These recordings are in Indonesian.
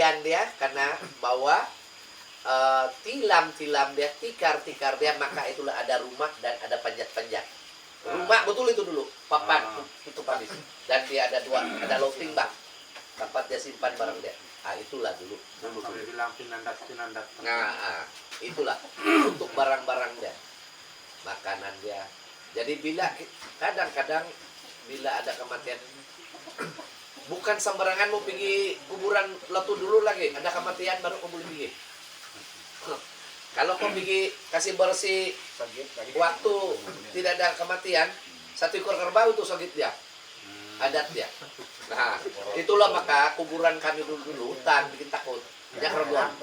berian dia karena bawa tilam-tilam dia, tikar-tikar dia, maka itulah ada rumah dan ada panjat-panjat. Rumah betul itu dulu, papan tutup habis. Dan dia ada ada loting bang, tempat dia simpan barang dia. Itulah dulu. Sampai bilang pinandat. Nah, itulah untuk barang-barang dia, makanan dia. Jadi bila kadang-kadang bila ada kematian, bukan sembarangan mau pergi kuburan Letu dulu lagi, ada kematian baru kau boleh pergi. Kalau kau pergi kasih bersih waktu tidak ada kematian, 1 ekor kerbau itu sakit dia, adat dia. Nah, itulah maka kuburan kami dulu hutan bikin takut. Ya kerbauan.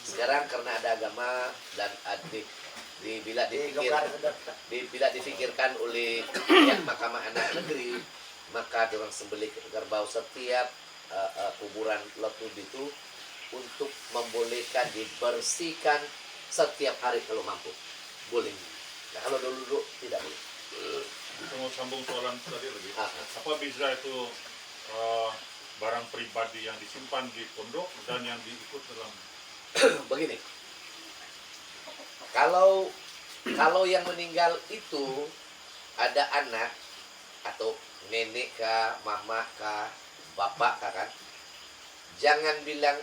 Sekarang karena ada agama dan bila difikirkan oleh yang Mahkamah Anak Negeri, maka dorang sembelih kerbau setiap kuburan Letu itu untuk membolehkan dibersihkan setiap hari kalau mampu. Boleh. Nah, kalau dulu tidak boleh. Kita mau sambung soalan tadi lagi. Apa bisa itu barang pribadi yang disimpan di pondok dan yang diikut dalam? Begini. Kalau yang meninggal itu ada anak atau nenek kah, mama kah, bapak kah kan? Jangan bilang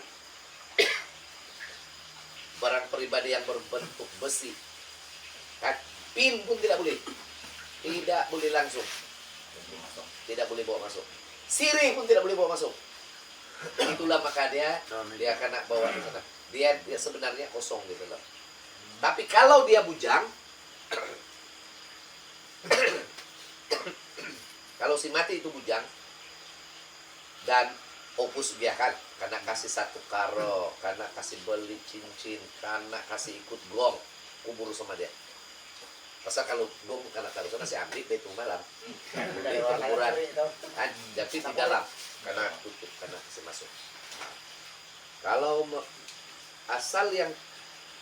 barang pribadi yang berbentuk besi. Kan? Pin pun tidak boleh. Tidak boleh langsung. Tidak boleh bawa masuk. Sirih pun tidak boleh bawa masuk. Itulah maka dia akan bawa ke sana. Dia sebenarnya kosong gitu loh. Tapi kalau dia bujang, kalau si mati itu bujang dan opus biarkan, karena kasih 1 karo, karena kasih beli cincin, karena kasih ikut gong, kubur sama dia. Pasal kalau gong karena taruh sana saya ambil itu malam, di kuburan, tapi di dalam, karena tutup, karena kasih masuk. Kalau asal yang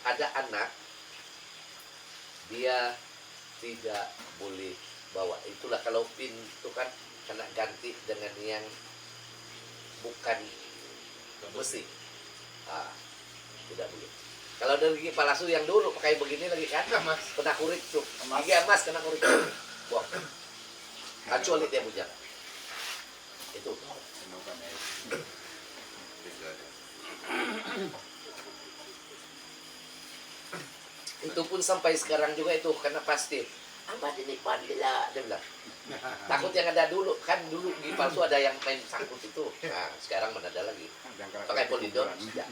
ada anak, dia tidak boleh bawa. Itulah kalau pin itu kan kena ganti dengan yang bukan besi. Tidak boleh. Kalau dari gigi palsu yang dulu pakai begini lagi kan, kena kurit tuh. Gigi emas kena kurit. Wah. Kecuali dia bujang. Itu. Itu pun sampai sekarang juga itu karena pasti. Apa ini pandila dia bilang. Takut yang ada dulu kan dulu gigi palsu ada yang main sangkut itu. Nah, sekarang mana ada lagi. Pakai polidor sudah.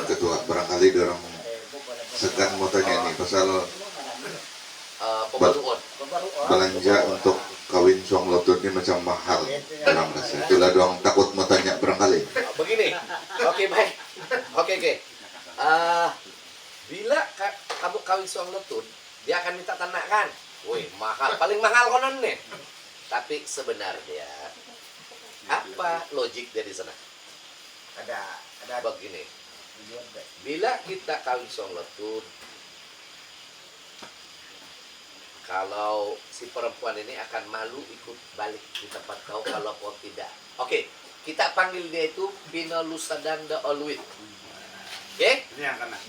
Ketua barangkali dorong segan mau tanya nih pasal belanja untuk kawin suang Letu ini macam mahal dalam rasa. Itulah doang takut mau tanya barangkali. Begini, oke baik, oke. Bila kamu kawin suang Letu, dia akan minta tanah kan? Wih mahal, paling mahal konon nih. Tapi sebenarnya apa logik dari sana? Ada begini. Bila kita kawin suang Letu, kalau si perempuan ini akan malu ikut balik di tempat kau kalau kau tidak. Oke, kita panggil dia itu Pino Lusadanda Oluit. Oke? Ini yang kena.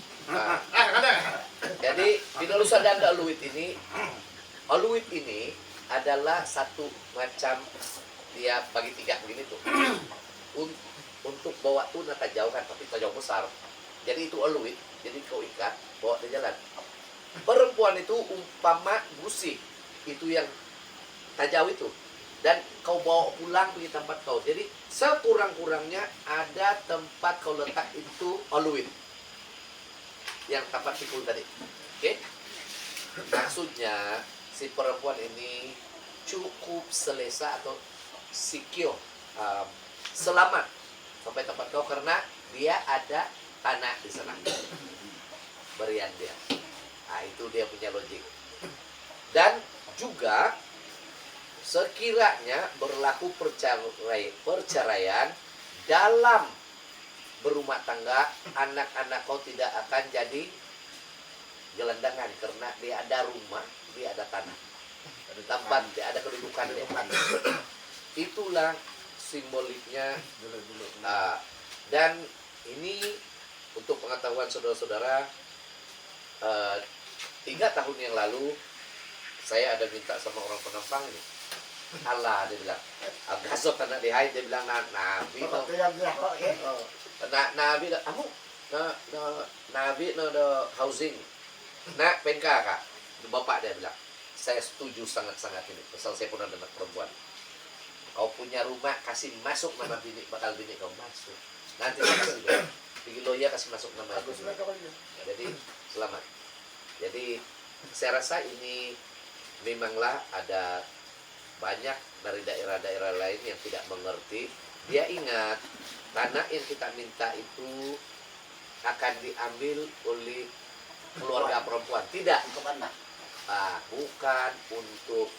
Jadi Pino Lusadanda Oluit ini adalah satu macam dia bagi 3 begini tuh. Untuk bawa tuh nata jauh kan, tapi tak jauh besar. Jadi itu Oluit, jadi kau ikat, bawa dia jalan. Perempuan itu umpama gusi, itu yang tajau itu, dan kau bawa pulang pergi tempat kau. Jadi sekurang-kurangnya ada tempat kau letak itu Oluit, yang tempat pikul tadi. Oke? Maksudnya si perempuan ini cukup selesa atau secure, selamat sampai tempat kau karena dia ada tanah di sana, berian dia. Nah, itu dia punya logik. Dan juga sekiranya berlaku perceraian dalam berumah tangga, anak-anak kau tidak akan jadi gelandangan karena dia ada rumah, dia ada tanah. tempat ada kedudukannya. Itulah simboliknya. Dan ini untuk pengetahuan saudara-saudara, 3 tahun yang lalu saya ada minta sama orang penampang ini. Allah, dia bilang, agasok anak dihai, dia bilang nabi no, nabi no, kamu nabi no the housing, nak penka kak, bapak dia bilang, saya setuju sangat-sangat ini, pasal saya pun ada anak perempuan. Kau punya rumah, kasih masuk nama bini, bakal bini kau masuk. Nanti kasih dia, pergi loya kasih masuk nama itu. Jadi selamat. Jadi saya rasa ini memanglah ada banyak dari daerah-daerah lain yang tidak mengerti. Dia ingat tanah yang kita minta itu akan diambil oleh keluarga perempuan. Tidak. Bukan untuk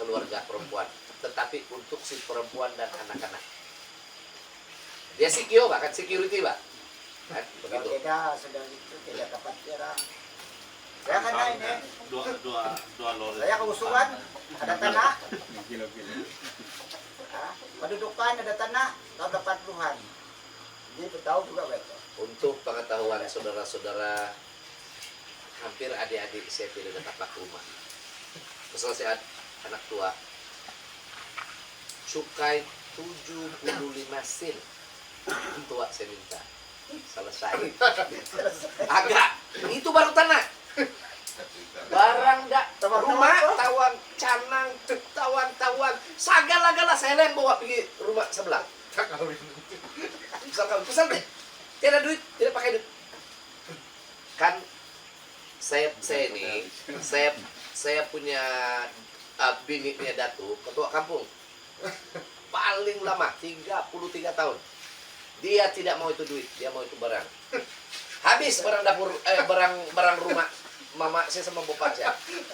keluarga perempuan, tetapi untuk si perempuan dan anak-anak. Dia sikio, kan security, Pak. Kan? Begitu. Tidak dapat kira. Saya kan ini dua lor. saya keusulan ada tanah. Pendudukan ada tanah tahun 80-an. Jadi tahu juga betul. Untuk pengetahuan saudara-saudara, hampir adik-adik saya tidak ada tapak rumah. Misal saya anak tua, cukai 75 sen. Tua saya minta. Selesai. Agak. Itu baru tanah. Barang dak rumah tawang canang tawang sagala-gala saya yang bawa pergi rumah sebelah. Misal deh, tidak duit, tidak pakai duit. Kan saya ini saya punya bininya Datu, ketua kampung. Paling lama 33 tahun. Dia tidak mau itu duit, dia mau itu barang. Habis barang dapur, barang rumah mama saya sama bapak saya.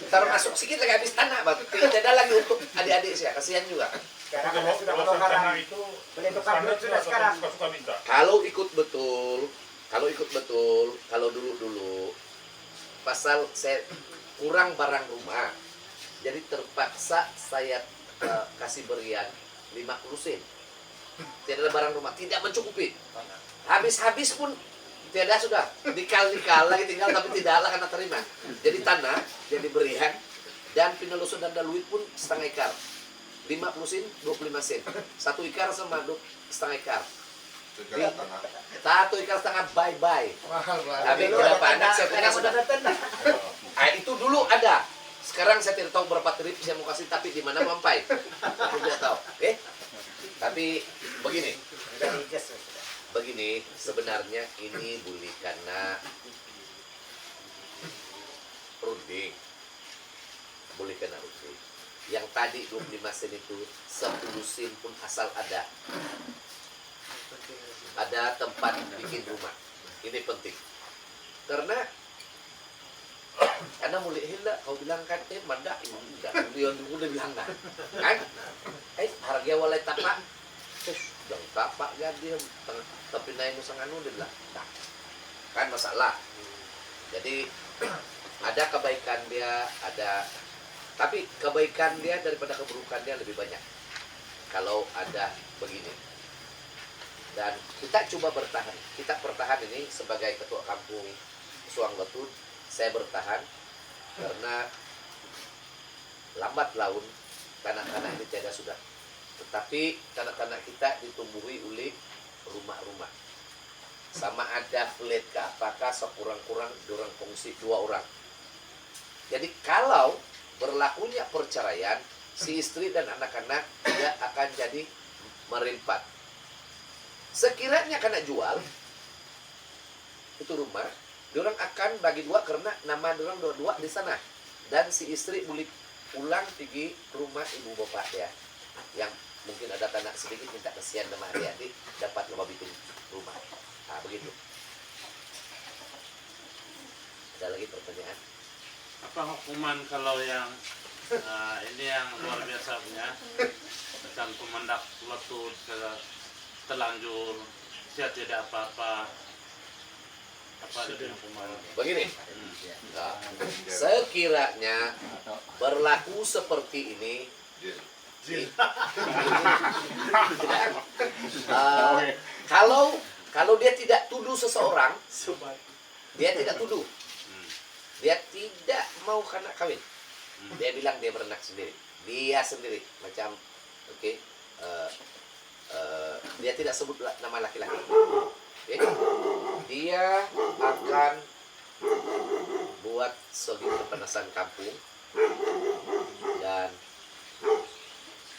Taruh masuk sedikit lagi habis tanah, Bang. Tidak ada lagi untuk adik-adik saya, kasihan juga. Sekarang Kalau sudah tanah kebakaran. itu Beli tukang duit sudah sekarang. suka minta. Kalau ikut betul, kalau dulu pasal saya kurang barang rumah. Jadi terpaksa saya kasih berian 50 sen. Tidak ada barang rumah, tidak mencukupi. Habis pun tidak sudah dikal lagi tinggal tapi tidaklah karena terima. Jadi tanah jadi berian dan pinelusun dan daluit pun setengah ekar. 50 sen, 25 sen. 1 ekar sama setengah ekar. Satu ekar setengah bye-bye. Tapi berapa anak saya punya sudah. Itu dulu ada. Sekarang saya tidak tahu berapa trip saya mau kasih, tapi di mana mampai. Aku tidak tahu. Tapi begini, sebenarnya ini boleh karena runding. Boleh karena runding. Yang tadi 25 sen itu 10 sen pun asal ada. Ada tempat bikin rumah. Ini penting. Karena mulai hila kau bilang kan manda ini enggak. Dia udah bilang kan. Harga walai tapak. Yang tapak jadi tapi naik musang anu dia bilang. Kan masalah. Jadi ada kebaikan dia, tapi kebaikan dia daripada keburukan dia lebih banyak. Kalau ada begini. Dan kita coba bertahan. Kita bertahan ini sebagai ketua kampung Suang Letut. Saya bertahan karena lambat laun tanah-tanah ini tiada sudah. Tetapi tanah-tanah kita ditumbuhi oleh rumah-rumah. Sama ada flat ke apakah sekurang-kurang dorang kongsi 2 orang. Jadi kalau berlakunya perceraian, si istri dan anak-anak tidak akan jadi merempat. Sekiranya kena jual itu rumah, dorang akan bagi 2 karena nama dorang 2 di sana. Dan si istri boleh pulang pergi rumah ibu bapak dia yang mungkin ada tanah sedikit, minta kesian sama adik-adik dapat lebih bikin rumah. Begitu. Ada lagi pertanyaan? Apa hukuman kalau yang ini yang luar biasa punya macam Komandan Letut terlanjur dia tidak apa-apa Apa itu yang kuman? Begini. Nah, sekiranya berlaku seperti ini, kalau dia tidak tuduh seseorang, dia tidak tuduh, dia tidak mau kena kawin, dia bilang dia beranak sendiri, dia sendiri macam oke, dia tidak sebut nama laki-laki, okay? Dia akan buat sogit kepanasan kampung dan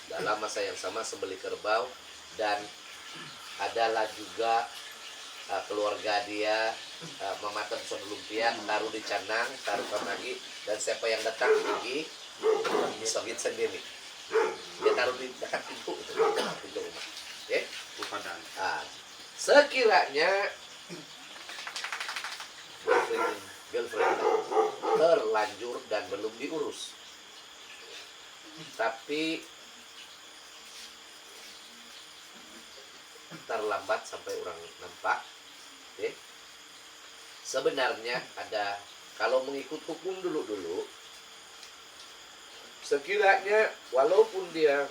dalam masa yang sama sembelih kerbau, dan adalah juga keluarga dia mematang son lumpia, taruh di canang, taruh kamagi, dan siapa yang datang pergi sogit sendiri. Dia taruh di dekat pintu itu, pintu rumah. Oke? Kupadan. Sekiranya girlfriend terlanjur dan belum diurus, tapi terlambat sampai orang nampak, okay? Sebenarnya ada, kalau mengikut hukum dulu, sekiranya walaupun dia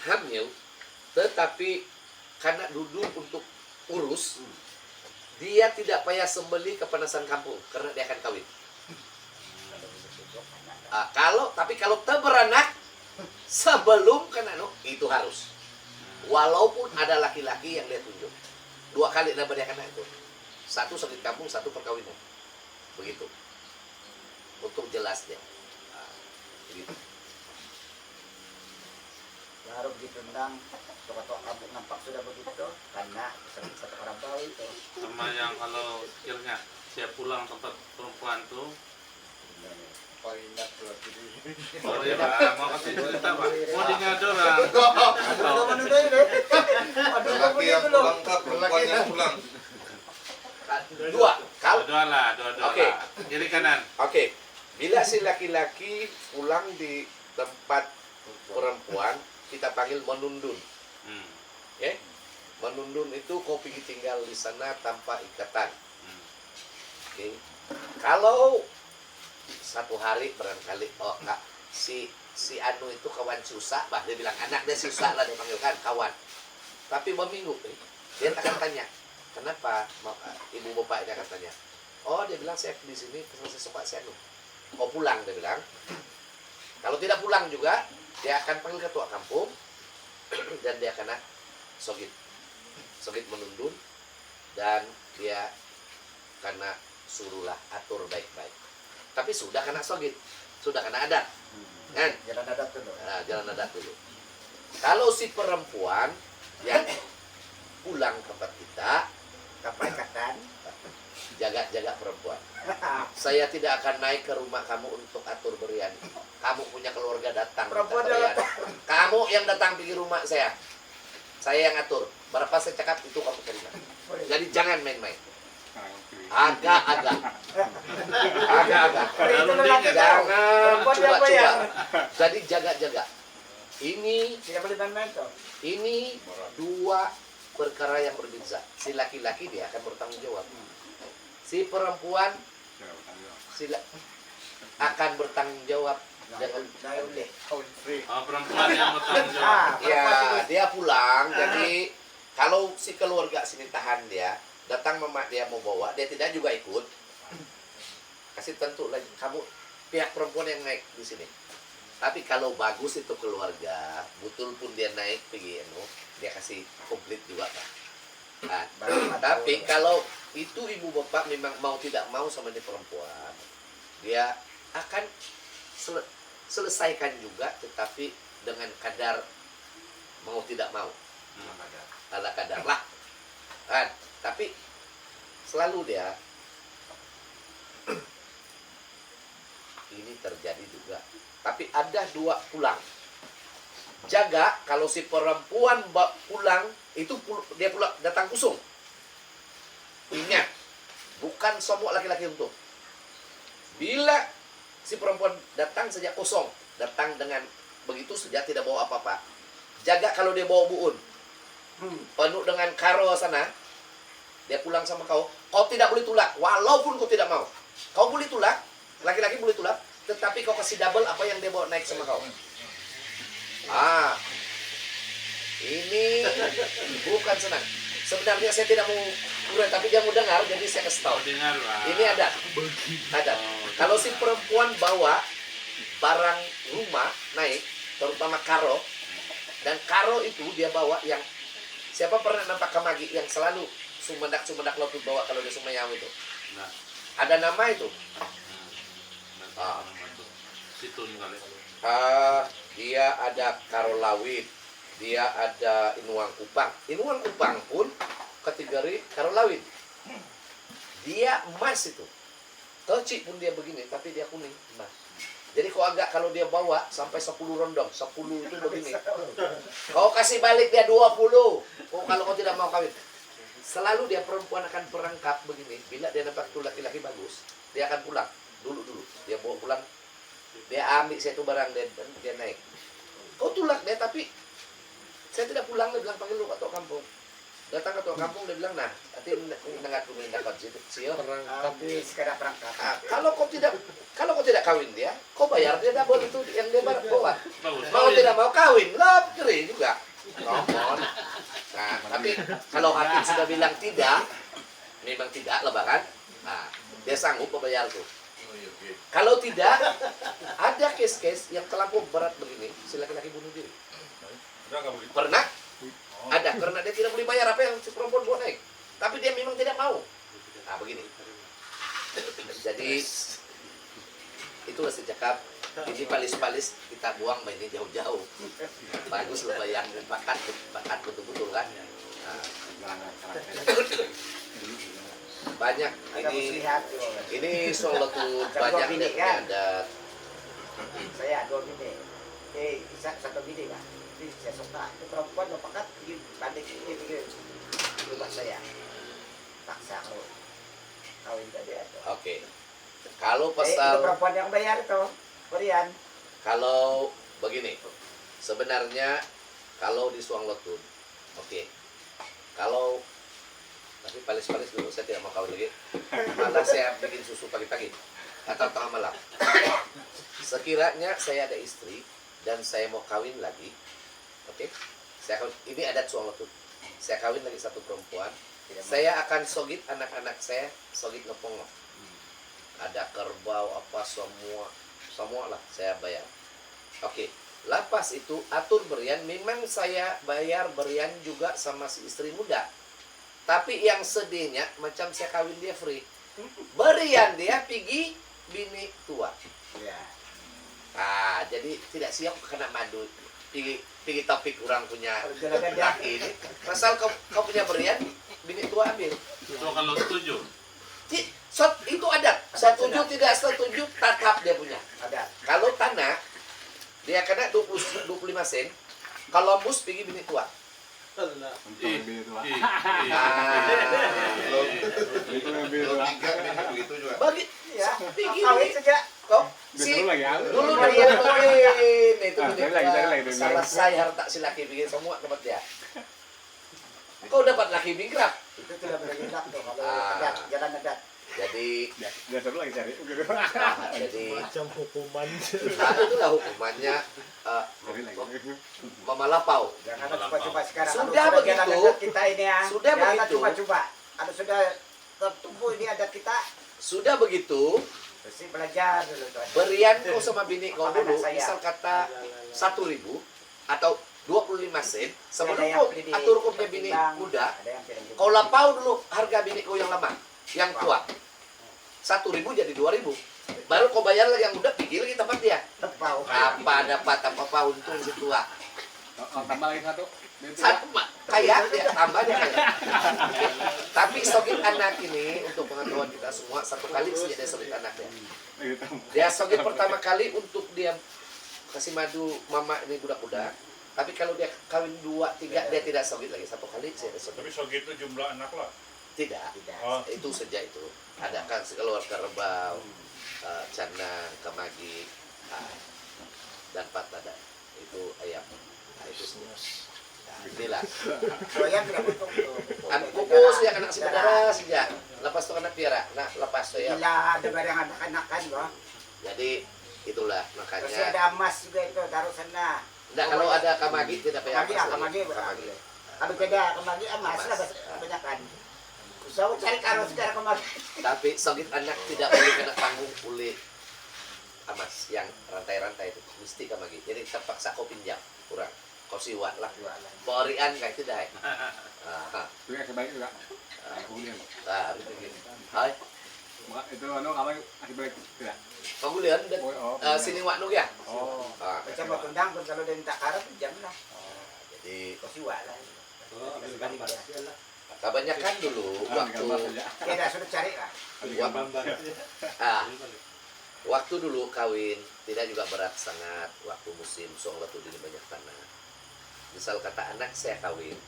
hamil, tetapi karena duduk untuk urus, dia tidak payah sembelih kepanasan kampung karena dia akan kawin. Kalau beranak sebelum kena itu harus. Walaupun ada laki-laki yang dia tunjuk, 2 kali dapat dia kena itu. 1 sakit kampung, 1 perkawinan. Begitu. Untuk jelasnya. Begitu. Baru ditendang, tokoh-tokoh kampung nampak sudah begitu, karena satu orang tahu itu. Sama yang kalau skillnya siap pulang tempat perempuan tuh. Oh iya Pak, mau kasih cerita Pak. Mau dinyado lah. Laki yang pulang kah, perempuan yang pulang? 2. Kalau Dua lah. Oke. Kiri kanan. Oke, bila si laki-laki pulang di tempat perempuan, kita panggil menundun. Ya, menundun itu kau pergi tinggal di sana tanpa ikatan. Oke, kalau 1 hari barangkali, si anu itu kawan susah, bah dia bilang anak dia susah lah dia panggilkan kawan. Tapi berminggu, dia akan tanya, kenapa ibu bapak dia akan tanya. Oh, dia bilang saya di sini selesai sopak saya anu. Oh pulang dia bilang. Kalau tidak pulang juga, dia akan panggil ketua kampung dan dia kena sogit menundun, dan dia kena suruhlah atur baik-baik. Tapi sudah kena sogit, sudah kena adat, kan? Jalan adat dulu. Nah, jalan adat dulu. Kalau si perempuan yang pulang ke tempat kita, Kapal ikatan. jaga perempuan. Saya tidak akan naik ke rumah kamu untuk atur berian. Kamu punya keluarga datang minta Perempuan berian. datang. Kamu yang datang pergi rumah saya yang atur. Berapa saya cakap itu kamu terima. Jadi jangan main-main. Agak-agak. Itu lelaki tahu. Jangan Perempuan dia coba-coba. bayar. Jadi jaga-jaga. Ini Tidak boleh main-main tuh. 2 perkara yang berbeda. Si laki-laki dia akan bertanggung jawab. Si perempuan akan bertanggung jawab dengan Perempuan yang bertanggung jawab. ya dia pulang. Jadi kalau si keluarga sini tahan dia, datang memak dia mau bawa, dia tidak juga ikut. Kasih tentu lagi kamu pihak perempuan yang naik di sini. Tapi kalau bagus itu keluarga, betul pun dia naik pergi dia kasih komplit juga Pak. Nah, tapi kalau itu ibu bapak memang mau tidak mau sama ini perempuan, dia akan selesaikan juga, tetapi dengan kadar mau tidak mau, ala kadar lah, kan? Tapi selalu dia ini terjadi juga. Tapi ada 2 pulang. Jaga kalau si perempuan pulang itu dia pulang datang kusung. Ingat, bukan semua laki-laki untuk. Bila si perempuan datang saja kosong, datang dengan begitu saja tidak bawa apa-apa. Jaga kalau dia bawa buun, penuh dengan karo sana, dia pulang sama kau tidak boleh tulak, walaupun kau tidak mau. Kau boleh tulak, laki-laki boleh tulak, tetapi kau kasih double apa yang dia bawa naik sama kau. Ini bukan senang. Sebenarnya saya tidak mau urai, tapi dia mau dengar, jadi saya kasih tahu. Dengar lah. Ini ada. Kalau si perempuan bawa barang rumah naik, terutama karo, dan karo itu dia bawa yang siapa pernah nampak kamagi yang selalu sumendak lotut bawa kalau di Sumayau itu? Nah, Ada nama itu. Situn kali. Dia ada karo lawit, dia ada inuang kupang. Inuang kupang pun kategori karo lawit. Dia emas itu. Kecil pun dia begini, tapi dia kuning emas. Jadi kalau dia bawa sampai 10 rondong, 10 itu begini. Kau kasih balik dia 20. Kalau kau tidak mau kawin. Selalu dia perempuan akan perangkap begini. Bila dia dapat tuh laki-laki bagus, dia akan pulang. Dulu. Dia bawa pulang. Dia ambil satu barang, dia naik. Kau tulak dia, tapi saya tidak pulang. Dia bilang, panggil lu ketua kampung. Datang ketua kampung, dia bilang, nah, nanti nengat rumah dapat situ. Tapi sekarang perangkat. Kalau kau tidak kawin dia, kau bayar dia double itu yang dia bawa. Bagus. Mau tidak mau kawin, keren juga. Ngomong. Nah, tapi kalau hakim sudah bilang tidak, memang tidak lah bahkan. Nah, dia sanggup membayar tuh. Kalau tidak, ada case-case yang terlampau berat begini, si laki-laki bunuh diri. Ada nggak begitu? Pernah? Oh. Ada, karena dia tidak boleh bayar apa yang si perempuan buat naik. Tapi dia memang tidak mau. Nah, begini. Jadi, itulah sejak ini palis-palis kita buang mainnya jauh-jauh. Bagus lah bayang bakat betul-betul kan. Nah, banyak ini soal tuh banyak bini, kan? ada. Saya 2 bini. Satu bini kan. Jadi saya suka. Itu perempuan mau pakat banding ini rumah saya. Paksa aku kawin tadi itu. Oke. Kalau Itu pasal perempuan yang bayar itu. Korean. kalau begini, sebenarnya kalau di Suang Lotun, oke. Kalau tapi palis-palis dulu, saya tidak mau kawin lagi. Malah saya bikin susu pagi-pagi atau tengah malam. Sekiranya saya ada istri dan saya mau kawin lagi, oke? Ini adat Suang Lotun. Saya kawin lagi satu perempuan. Saya akan sogit anak-anak saya, sogit ngepong. Ada kerbau apa semua lah saya bayar. Oke. Lepas itu atur berian, memang saya bayar berian juga sama si istri muda. Tapi yang sedihnya macam saya kawin dia free. Berian dia pergi bini tua. Ya. Jadi tidak siap kena madu. Pergi topik orang punya laki ini. Pasal kau punya berian, bini tua ambil. So kalau setuju, Itu adat. Setuju tidak setuju tatap dia punya. Ada. Kalau tanah dia kena 25 sen. Kalau mus pergi bini tua. Bagi Ya. pergi Kawin bini. saja. Kok dulu dia kawin itu bini tua. Selesai harta si laki bikin semua dapat dia. Kau dapat laki bingkrap. Itu tidak boleh hilang tuh kalau adat, jalan adat. Jadi Macam hukuman. itulah hukumannya memalapau. Jangan coba-coba sekarang. Sudah Kalau begitu. jalan adat kita ini ya. Sudah Jangan begitu. coba-coba. Ada sudah tertumbuh ini adat kita. Sudah begitu, Mesti belajar dulu tuh. berian kau sama bini kau Anak dulu, saya. misal kata 1.000 atau 25 sen, sebelum Ada yang kau pilih atur kau punya bini pertimbang, muda, ada yang pilih gitu. kau lapau dulu harga bini kau yang lama, yang tua. 1.000 jadi 2.000. Baru kau bayar lagi yang muda, pikir lagi tempat dia. Tepau. Apa dapat apa untung si tua. Tambah lagi satu. Satu kaya dia tambah dia kaya. Tapi sogit anak ini untuk pengetahuan kita semua satu kali saja dia sogit anak dia. Dia sogit pertama kali untuk dia kasih madu mama ini budak-budak. Tapi kalau dia kawin 2-3 dia tidak sogit lagi, satu kali saya sogit. Tapi segitu jumlah anak lah. Tidak. Oh. Itu saja itu. Ada kan keluar kerbau, canang, kemagi, dan patada. Itu ayam. Nah, itu semua. Nah, inilah. Soalnya tidak betul tuh. Kukus ya anak si saudara sejak. Lepas tuh anak piara, nah lepas tuh ya. Gila, ada barang anak-anak kan loh. Jadi itulah Terus makanya. ada emas juga itu, taruh sana. Enggak, kalau ada kamagi tidak payah Kamagi, emas kamagi, lagi. Kamagi. Kalau tidak kamagi emas lah banyak kan. So cari karo sekarang kamagi. Tapi sogit anak tidak boleh kena tanggung oleh emas yang rantai-rantai itu mesti kamagi. Jadi terpaksa kau pinjam kurang. Kau siwat lah. Borian kayak itu dah. Itu yang sebaik juga. Kemudian. Itu gini. Hai, Itu kamu masih baik tidak? pengulian dan Oh, sini waktu ya. Oh. Baca mau tendang pun kalau dia minta karo pinjam lah. Jadi Kau siwa lah. kebanyakan dulu waktu Ya dah sudah cari lah. waktu dulu kawin tidak juga berat sangat waktu musim song waktu ini banyak tanah. Misal kata anak saya kawin,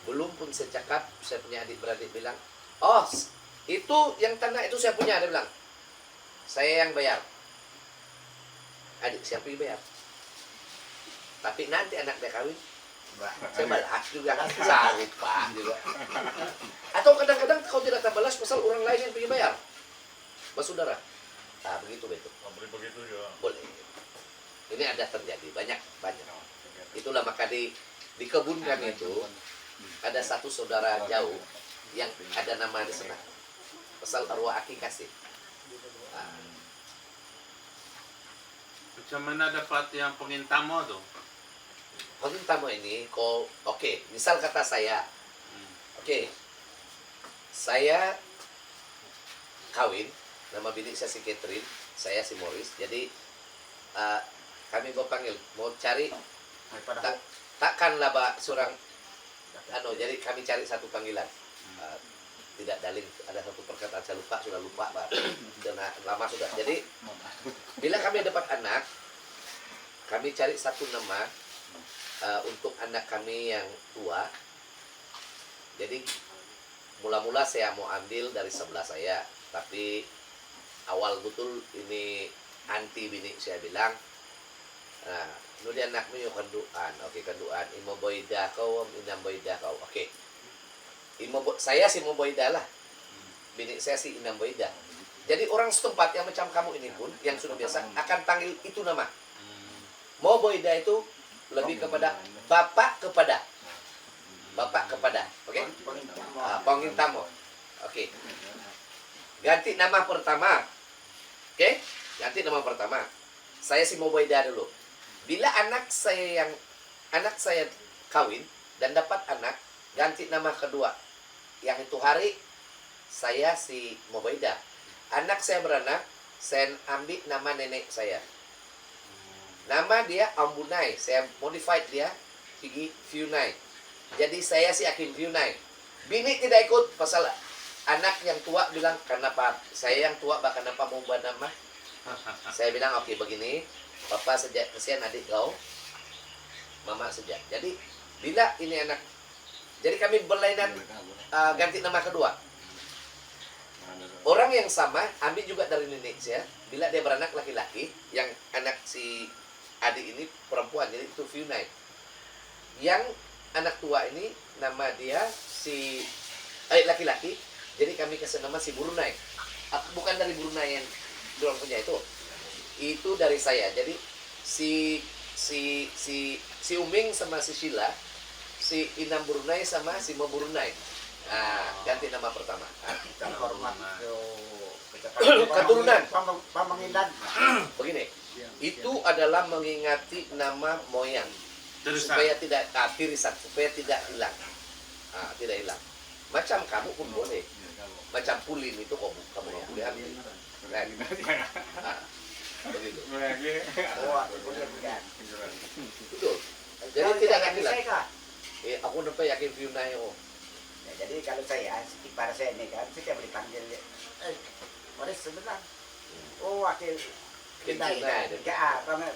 belum pun saya cakap, saya punya adik-beradik bilang, oh itu yang tanah itu saya punya, dia bilang, saya yang bayar. Adik siapa yang bayar? Tapi nanti anak dia kawin, saya balas juga, saya lupa juga. Atau kadang-kadang kau tidak terbalas pasal orang lain yang pergi bayar, mas saudara. Begitu betul. Begitu ya. Boleh. Ini ada terjadi banyak. Itulah maka di kebun kami itu ada satu saudara jauh yang ada nama di sana. Pasal arwah aki kasih. Macam mana dapat yang pengintamo tuh? Kalau tamu ini, oke, misal kata saya, oke, saya kawin, nama bini saya si Catherine, saya si Morris, jadi kami mau panggil, mau cari, takkanlah seorang, jadi kami cari satu panggilan, tidak dalin, ada satu perkataan saya sudah lupa, Pak, sudah lama sudah. Jadi bila kami dapat anak, kami cari satu nama untuk anak kami yang tua. Jadi mula-mula saya mau ambil dari sebelah saya, tapi awal betul ini anti bini saya bilang, nah, nu dia anakmu yuk kanduan, oke kanduan, imo boida kau, inam boida kau, oke. Saya si mau boida lah, bini saya si inam boida. Jadi orang setempat yang macam kamu ini pun, yang sudah biasa akan panggil itu nama. Mau boida itu lebih kepada bapak kepada, oke? Pengintamo, oke. Ganti nama pertama. Oke, ganti nama pertama. Saya si mau boida dulu. Bila anak saya kawin dan dapat anak, ganti nama kedua. Yang itu hari saya si mau boida. Anak saya beranak, saya ambil nama nenek saya. Nama dia Ambunai, saya modified dia Pigi Viunai. Jadi saya si Akim Viunai. Bini tidak ikut pasal anak yang tua bilang, kenapa saya yang tua bahkan kenapa mau ubah nama? Saya bilang oke, begini, papa sejak kesian adik kau, mama sejak. Jadi bila ini anak, jadi kami berlainan ganti nama kedua. Orang yang sama ambil juga dari nenek saya. Bila dia beranak laki-laki, yang anak si adik ini perempuan, jadi itu Viunai. Yang anak tua ini nama dia si laki-laki, jadi kami kasih nama si Brunei. Bukan dari Brunei yang dorang punya itu dari saya. Jadi si Uming sama si Sheila, si Inam Brunei sama si Mo Brunei. Ganti nama pertama. Hormat Keturunan. Pamanginan. Begini, itu adalah mengingati nama moyang supaya tidak tirisan, supaya tidak hilang. Tidak hilang. Macam kamu pun boleh. Macam pulin itu kamu nggak boleh ambil. Begitu. Betul. Jadi tidak akan hilang. Aku nampak yakin Viunai. Jadi kalau saya, ipar saya ini kan, saya boleh panggil, Morris sebenarnya. Oh, wakil Viunai.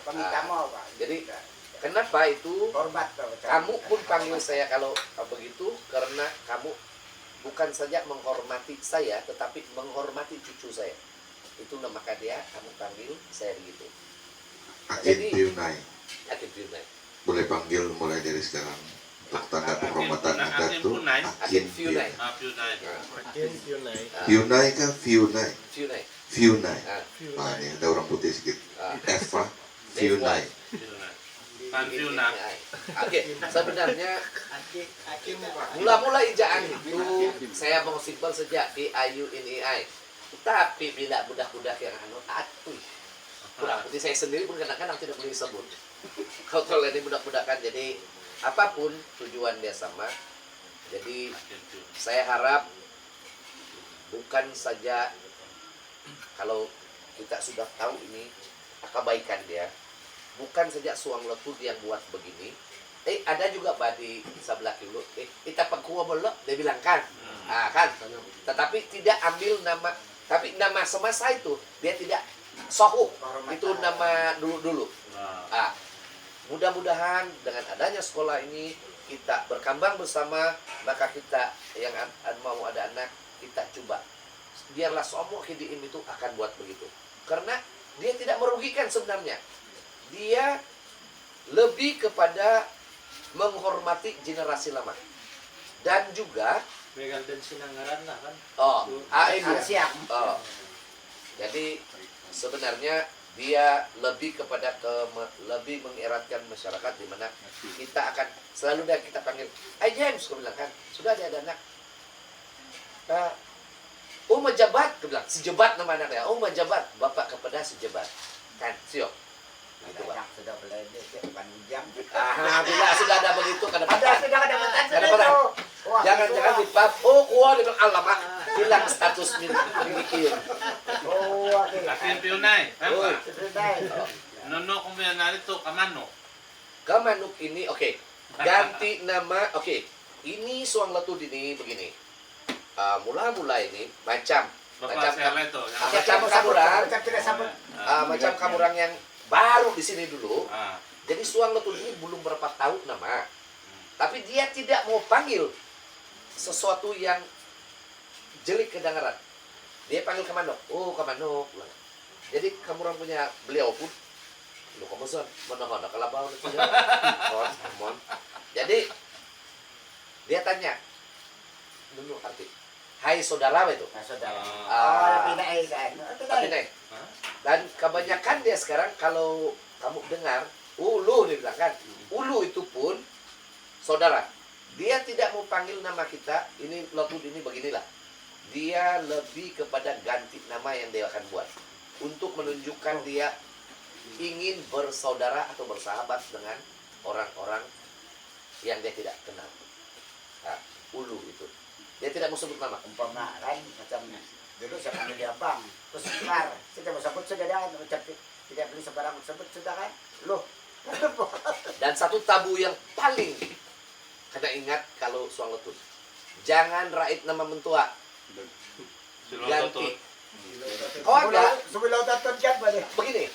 Pengitamo, Pak. Jadi kenapa itu Hormat, kamu pun panggil saya kalau begitu, karena kamu bukan saja menghormati saya, tetapi menghormati cucu saya. Itu maka dia kamu panggil saya begitu. Akim Viunai. Akim Viunai. Boleh panggil mulai dari sekarang. untuk tanda penghormatan adat tuh Punai. Akin Fiunai. Fiunai. Punai. Fiunai kan Fiunai. Fiunai. Fiunai. Ah, Ah, ini ada orang putih sedikit. ah. Eva Fiunai. Tan Fiunai. Oke, sebenarnya mula-mula ijaan itu saya mau simpel sejak PIUNEI. Tapi bila budak-budak yang atuh kurang putih saya sendiri pun kadang-kadang tidak boleh disebut. Kalau ini budak-budakan, jadi apapun tujuan dia sama. Jadi saya harap bukan saja kalau kita sudah tahu ini kebaikan dia, bukan saja suang letud yang buat begini. Ada juga di sebelah kilo. Kita pengkuah belok, dia bilang kan, kan. Tetapi tidak ambil nama, tapi nama semasa itu dia tidak sohu. Itu nama dulu. Mudah-mudahan dengan adanya sekolah ini kita berkembang bersama, maka kita yang mau ada anak kita coba biarlah semua KDM itu akan buat begitu, karena dia tidak merugikan sebenarnya, dia lebih kepada menghormati generasi lama dan juga Megal dan sinanggaran lah kan. Jadi sebenarnya dia lebih kepada lebih mengeratkan masyarakat, di mana kita akan selalu kita panggil, James, aku bilang kan, sudah ada anak. Majabat, aku bilang, sejebat nama anaknya. Majabat, bapak kepada sejebat. Kan, siok. Gitu, Pak. Sudah belajar panjang. Bila sudah ada begitu, kadang-kadang. Sudah ada Kadang-kadang. Jangan-jangan di pub, kuah dia bilang, alamak, hilang status mikir. Oke. Akin Fiunai. Apa? Sudah. Nono kung narito kamano. Kamanuk ini, oke. Ganti nama, oke. Ini suang letud ini begini. Mula-mula ini macam Bapak saya itu. macam kamurang, macam Iya. kamurang yang baru di sini dulu. Ah. Jadi suang letud ini belum berapa tahun nama. Tapi dia tidak mau panggil sesuatu yang jelek kedengaran. Dia panggil Kamanok. Kamanok. Jadi kamurang punya beliau pun, lu kamu son, mana kalabau mon. Jadi dia tanya, dulu arti, hai saudara itu. Saudara. Tapi naik. Dan kebanyakan dia sekarang kalau kamu dengar, ulu dia bilang kan, ulu itu pun saudara. Dia tidak mau panggil nama kita, ini letud ini beginilah. Dia lebih kepada ganti nama yang dia akan buat. Untuk menunjukkan dia ingin bersaudara atau bersahabat dengan orang-orang yang dia tidak kenal. Ulu itu. Dia tidak mau sebut nama. Umpama kan macam dulu saya panggil dia bang, terus Sekar, saya mau sebut sudah dah, macam tidak beli sembarang sebut sudah kan, loh. Dan satu tabu yang paling kena ingat kalau suang letud, jangan raib nama mentua, ganti. Oh enggak, Sebelum tonton kan balik. begini.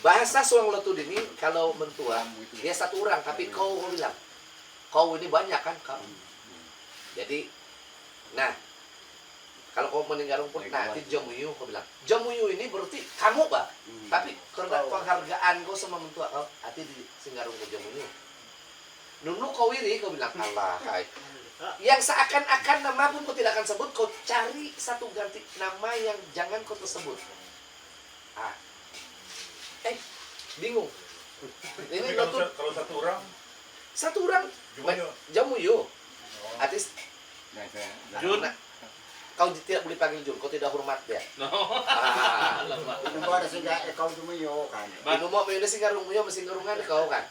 Bahasa suang letud ini kalau mentua dia satu orang, tapi kau bilang, kau ini banyak kan kau. Jadi, nah kalau kau meninggal pun nanti jamuyu, kau bilang jamuyu ini berarti kamu pak. Tapi karena penghargaan kau sama mentua kau, hati di singgarung ke jamuyu. Nunu kau iri, kau bilang Allah. Hai. Yang seakan-akan nama pun kau tidak akan sebut, kau cari satu ganti nama yang jangan kau tersebut. Bingung. Ini Kalau satu orang, jamuyu. Artis Jun. kau tidak boleh panggil Jun, kau tidak hormat dia. No. Ini gua ada sudah kau cuma yo kan. Inu mo may singarung mo singarungan kau kan.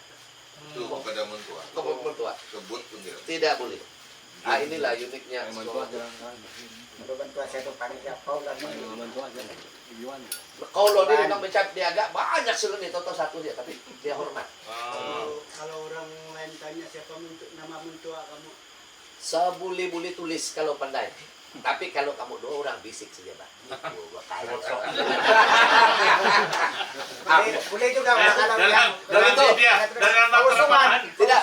Itu kepada mentua. Kau mentua. Kebut pun tidak. Tidak boleh. Inilah uniknya sekolah. Beban tua saya tuh panik ya kau dan Kalau dia memang mencap dia agak banyak suruh nih, total satu dia, tapi dia hormat. Kalau orang lain tanya siapa nama mentua kamu, Sebuli-buli tulis kalau pandai. Tapi kalau kamu dua orang bisik saja, Pak. boleh juga kalau Dalam itu. dia, dalam pertemuan. Tidak,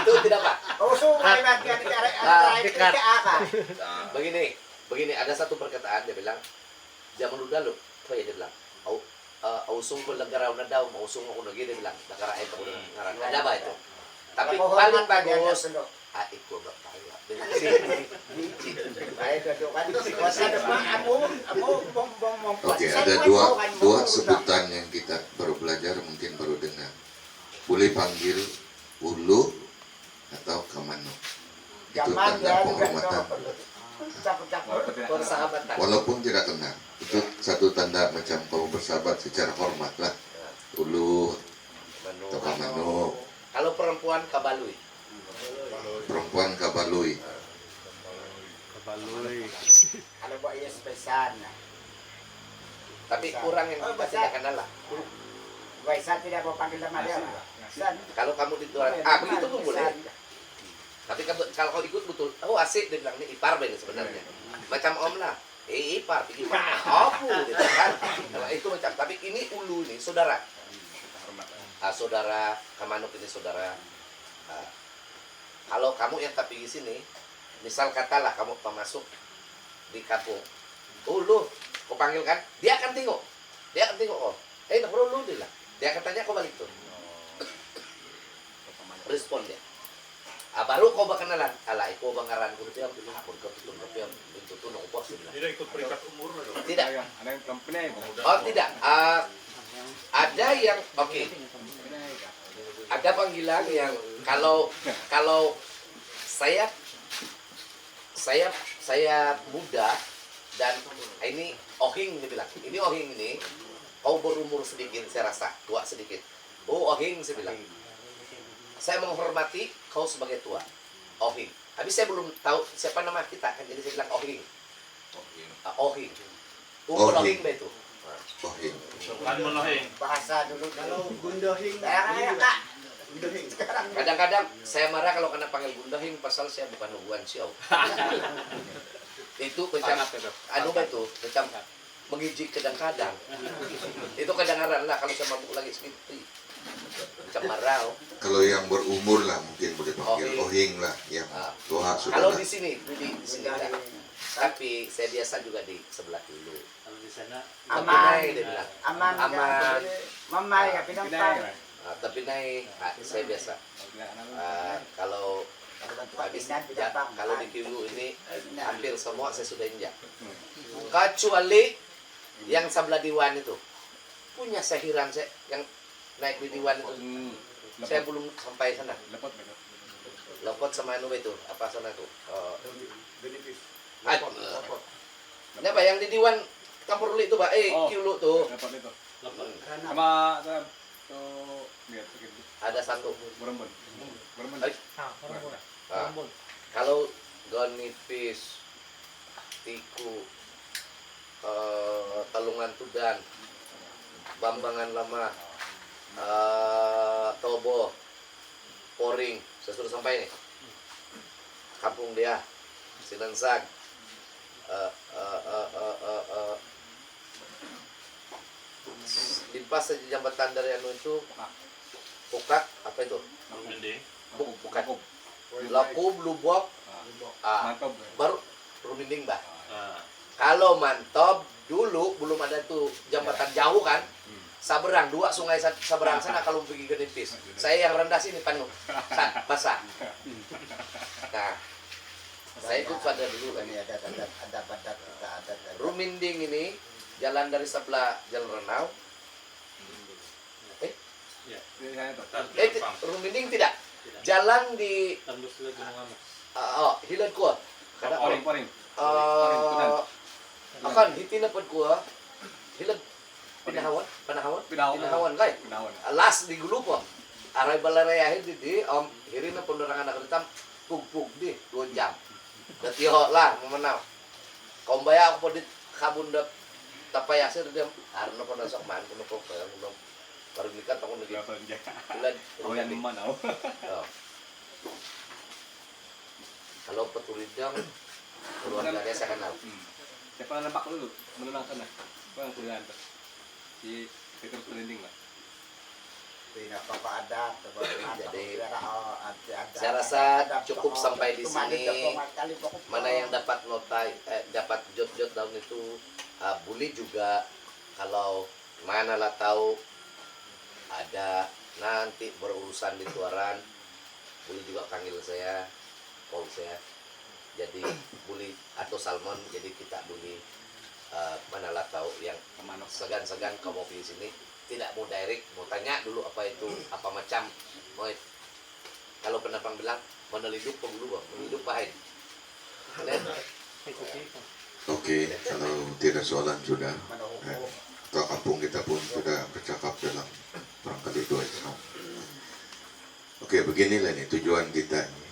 itu tidak, Pak. usung ay magyan kita akan. Begini, ada satu perkataan dia bilang, zaman dulu, dia bilang, ausung ko lang garaw na daw, mausung ako lagi, dia bilang, nakarain ako ng ngaran. Ada ba itu? Tapi Ako, paling hormat lagi ada bagus, sendok. iko berkaya. Dengan sini. Baik, duduk kan. Kuasa depan, amo membuat. Oke, Saya ada buat dua bukan, dua bukan. sebutan yang kita baru belajar, mungkin baru dengar. Boleh panggil ulu atau kamano. Itu Zaman tanda ya, penghormatan. Cakap-cakap. Persahabatan. Walaupun tidak kenal, itu satu tanda macam kamu bersahabat secara hormat lah. Ulu atau kamano, Kalau perempuan kabalui. perempuan kabalui. Kalau buat ia spesial. Tapi kurang yang kita tidak kenal lah. Baik, saya tidak mau panggil nama dia. San. Kalau kamu di luar, begitu tuh boleh. Tapi kalau kau ikut betul, oh asik dia bilang ini ipar ben sebenarnya. Macam om lah, ipar, pergi mana? Apa gitu kan? Kalau itu macam, tapi ini ulu nih saudara. Saudara, Kamanuk ini saudara. Kalau kamu yang tak pergi sini, misal katalah kamu pemasuk di kampung, ulu, kau panggil kan, dia akan tengok, oh, nak perlu dia lah, dia akan tanya kau balik tuh, respon dia. Baru kau berkenalan, alai kau bangaran kau tiap, aku kau tutun kau tiap, itu tuh nak upah sih. Tidak ikut peringkat umur atau? Tidak. Ada yang company. Oh tidak. Ada yang oke. Ada panggilan yang kalau saya muda dan ini ohing dia bilang. Ini ohing ini kau berumur sedikit saya rasa, tua sedikit. Oh ohing saya bilang. Saya menghormati kau sebagai tua. Ohing. Habis saya belum tahu siapa nama kita kan jadi saya bilang ohing. Ohing. Ohing itu. Ohing. Bukan menohing. Bahasa dulu. Kalau gundohing, Saya kak. gundohing. Sekarang Kadang-kadang saya marah kalau kena panggil gundahin pasal saya bukan hubungan siau. Itu macam itu macam mengijik kadang-kadang. Itu kadang-kadang lah kalau saya mabuk lagi sedikit. Macam marah. Kalau yang berumur lah mungkin boleh panggil Ohing. ohing lah, yang tua Kalau sudah. di sini enggak. Tapi saya biasa juga di sebelah dulu. Kalau di sana, aman. Dia bilang. Aman. Aman. Mamai ka pinampang. Tapi naik saya biasa. Kalau habis kalau di Kilu ini hampir semua saya sudah injak. Kecuali yang sebelah Diwan itu punya sahiran saya yang naik di Diwan itu. Saya belum sampai sana. Lopot sama anu itu apa sana tuh? Apa yang di Diwan Kampur Uli itu, Pak? Kilu tuh. Sama tuh lihat gitu. Ada satu. Berembun. Ay. Kalau gonipis, tiku, talungan tudan, bambangan lama, tobo, poring, saya sudah sampai nih. Kampung dia, Sinansag, Limpas saja jambatan dari anu itu, Pukat, apa itu? Mending. Bukan. Lakub, Lubok, Mantap. baru Ruminding, Mbak. Ah. Kalau Mantop dulu belum ada tuh jembatan jauh kan, Saberang, dua sungai Saberang sana kalau pergi ke Nipis. Saya yang rendah sini penuh, basah. Nah, saya ikut pada dulu kan. Ini ada badat kita ada. Ruminding ini jalan dari sebelah Jalan Renau. Ruminding tidak. Jalan di Hilan Kuah. Poring. Akan hitinapad kuah. Hilan Pinahawan kay. Last di grupo. Aray balarayahin di hirin na pundarangan na kalitam. Pugpug di 2 jam. Datiho lah memenaw. Kumbaya ako po di kabunda tapayasir di arno ko nasok man kuno ko kuno pariglikat ako naging tulad. Oh. Kalau peturidang keluarganya saya kenal. Siapa yang nampak dulu menenang sana? Siapa yang kuliah itu? Si Peter Pelinding lah. Pinapapaadat. Jadi, saya rasa cukup sampai di sini. Mana yang dapat nota, dapat jot-jot daun itu, Buli juga kalau mana lah tahu ada nanti berurusan di Tuaran, boleh juga panggil saya Paul saya. Jadi boleh atau Salmon, jadi kita boleh manalah tahu yang Kemana? segan-segan kamu pilih sini, tidak mau direct, mau tanya dulu apa itu, apa macam, mau kalau penampang bilang meneliduk dulu bang, meneliduk pahit. Oke, kalau tidak soalan sudah, Mana hukum? Ketua Kampung kita pun sudah bercakap dalam barangkali 2 jam. Oke, beginilah nih tujuan kita ini.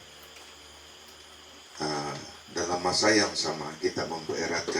Dalam masa yang sama kita mempereratkan